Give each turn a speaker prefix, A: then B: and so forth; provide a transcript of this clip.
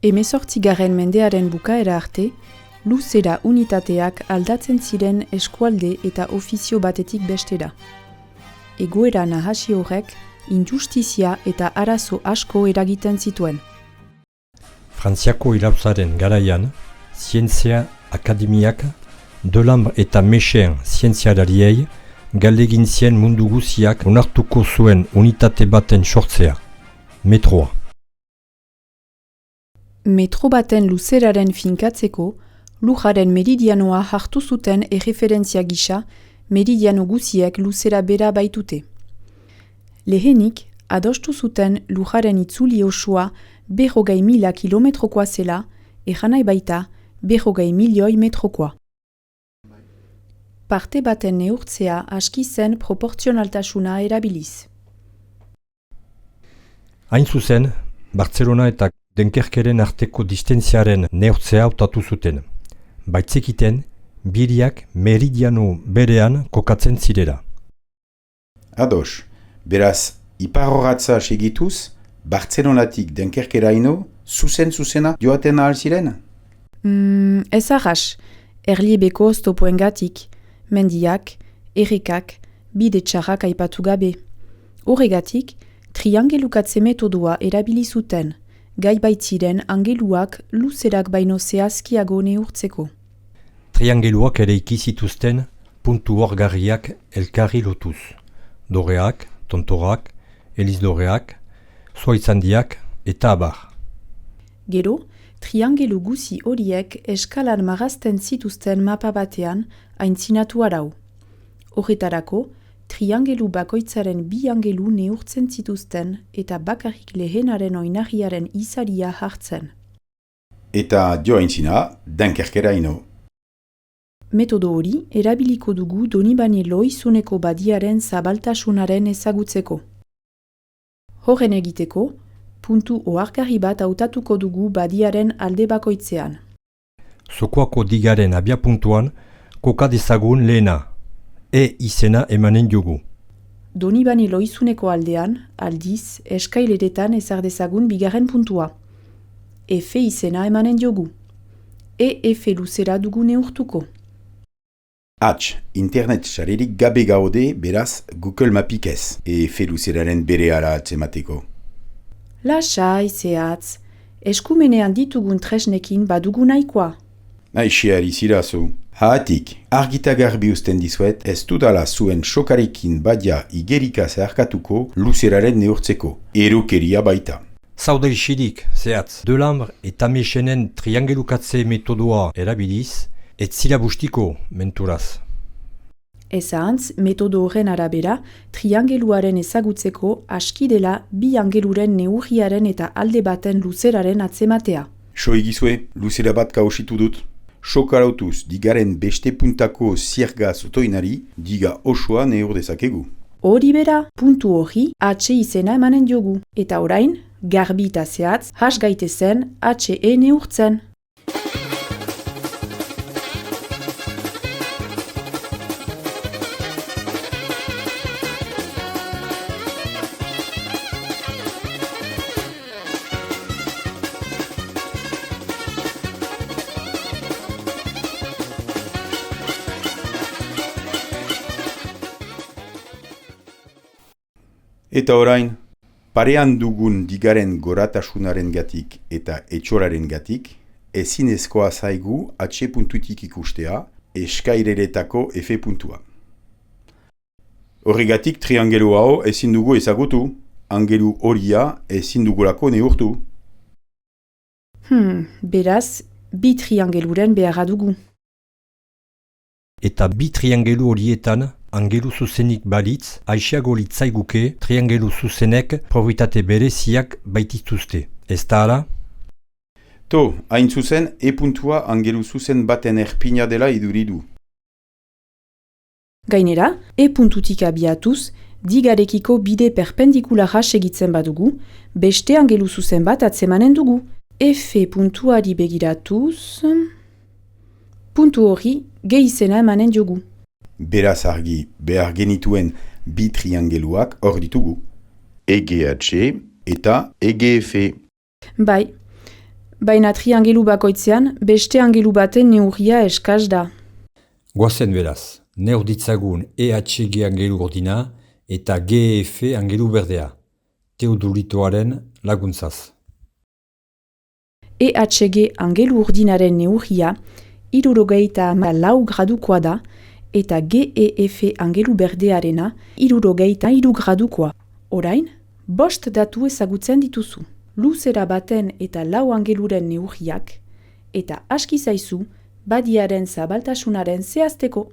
A: 18. mendearen bukaera arte, luzera unitateak aldatzen ziren eskualde eta ofizio batetik bestera. Egoera nahasi horrek injustizia eta arazo asko eragiten zituen.
B: Frantziako iraultzaren garaian, zientzia akademiak Delambre eta Mecheren zientzialariei galdegin zien mundu guziak onartuko zuen unitate baten sortzea, metroa.
A: Metro baten luzeraren finkatzeko, lujaren meridianoa hartu zuten erreferentzia gisa, meridiano guziek luzera bera baitute. Lehenik, adostu zuten lujaren itzuli osoa 40.000 kilometrokoa zela, eranai baita 40 milioi metrokoa. Parte baten neurtzea aski zen proportzionaltasuna erabiliz.
B: Hain zuzen, Bartzelona eta Dunkerkeren arteko distentziaren neurtzea hautatu zuten. Baitzekiten, biriak meridiano berean kokatzen zirela.
C: Ados, beraz, iparrorratza segituz, Bartzelonatik Dunkerkeraino, zuzena joaten ahal ziren?
A: Ez arras, erliebeko oztopoengatik, mendiak, errekak, bide txarrak aipatu gabe. Horregatik, triangelukatze metodoa erabili zuten, gai baitziren angeluak luzerak baino zehazkiago neurtzeko.
B: Triangeluak ere ikizituzten puntu horgarriak elkarri lotuz. Doreak, tontorak, elizdoreak, zuaitzandiak eta abar.
A: Gero, triangelu guzi horiek eskalan marazten zituzten mapa batean aintzinatu arau. Horretarako, triangelu bakoitzaren bi angelu neurtzen zituzten eta bakarrik lehenaren oinarriaren izaria hartzen.
C: Eta jo aintzina, Dunkerkeraino.
A: Metodo hori erabiliko dugu Donibane Lohizuneko badiaren zabaltasunaren ezagutzeko. Horren egiteko, puntu ohargarri bat hautatuko dugu badiaren alde bakoitzean.
B: Zokoako digaren abiapuntuan koka dezagun lehena, izena emanen diogu.
A: Donibane Lohizuneko aldean, aldiz, eskaileretan ezar dezagun bigarren puntua. Izena emanen diogu. Luzera dugu neurtuko.
C: Internet sarerik gabe gaude beraz Google Mapik ez, luzeraren bere ara atzemateko.
A: Lasai, zehatz, eskumenean ditugun tresnekin badugu nahikoa.
C: Naixeari zirazu. Haatik, argita garbi usten dizuet, ez dudala zuen sokarekin badia igerika zeharkatuko luzeraren neurtzeko, erokeria baita.
B: Zaude isirik, zehatz, Delambre eta Mecheren triangelukatze metodoa erabiliz, ez zira bustiko, menturaz.
A: Ezantz, metodo horren arabera, triangeluaren ezagutzeko aski dela bi angeluren neurriaren eta alde baten luzeraren atzematea.
C: So egizue, luzera bat kausitu dut. Sokarautuz digaren beste puntako zierga zotoinari, diga osoa neur dezakegu.
A: Hori bera, puntu hori izena emanen diogu. Eta orain, garbi eta zehatz, has gaitezen neurtzen.
C: Eta orain, parean dugun digaren goratasunaren gatik eta etxoraren gatik, ezinezkoa zaigu puntutik ikustea, eskaireretako puntua. Horregatik triangelu hau ezin dugu ezagutu, angelu horia ezin dugulako neurtu.
A: Beraz, bi triangeluren beharra dugu.
B: Eta bi triangelu horietan, angelu zuzenik balitz, aixiago litzaiguke triangelu zuzenek probitate bereziak baitituzte. Ez da ala?
C: Hain zuzen, puntua angelu zuzen baten erpina dela iduridu.
A: Gainera, puntutik abiatuz, digarekiko bide perpendikulara segitzen badugu, beste angelu zuzen bat atzemanen dugu. Puntuari begiratuz, puntu hori izena emanen diogu.
C: Beraz argi behar genituen bi triangeluak hor ditugu. EGH eta EGF.
A: Bai, Baina triangelu bakoitzean, beste angelu baten neurria eskaz da.
B: Goazen beraz, neur ditzagun EHG angelu urdina eta GEF angelu berdea, teodolitoaren laguntzaz.
A: EHG angelu urdinaren neurria 64 gradukoa da eta GEF angelu berdearena 63 gradukoa. Orain, 5 datu ezagutzen dituzu. Luzera baten eta 4 angeluren neurriak eta aski zaizu badiaren zabaltasunaren zehazteko.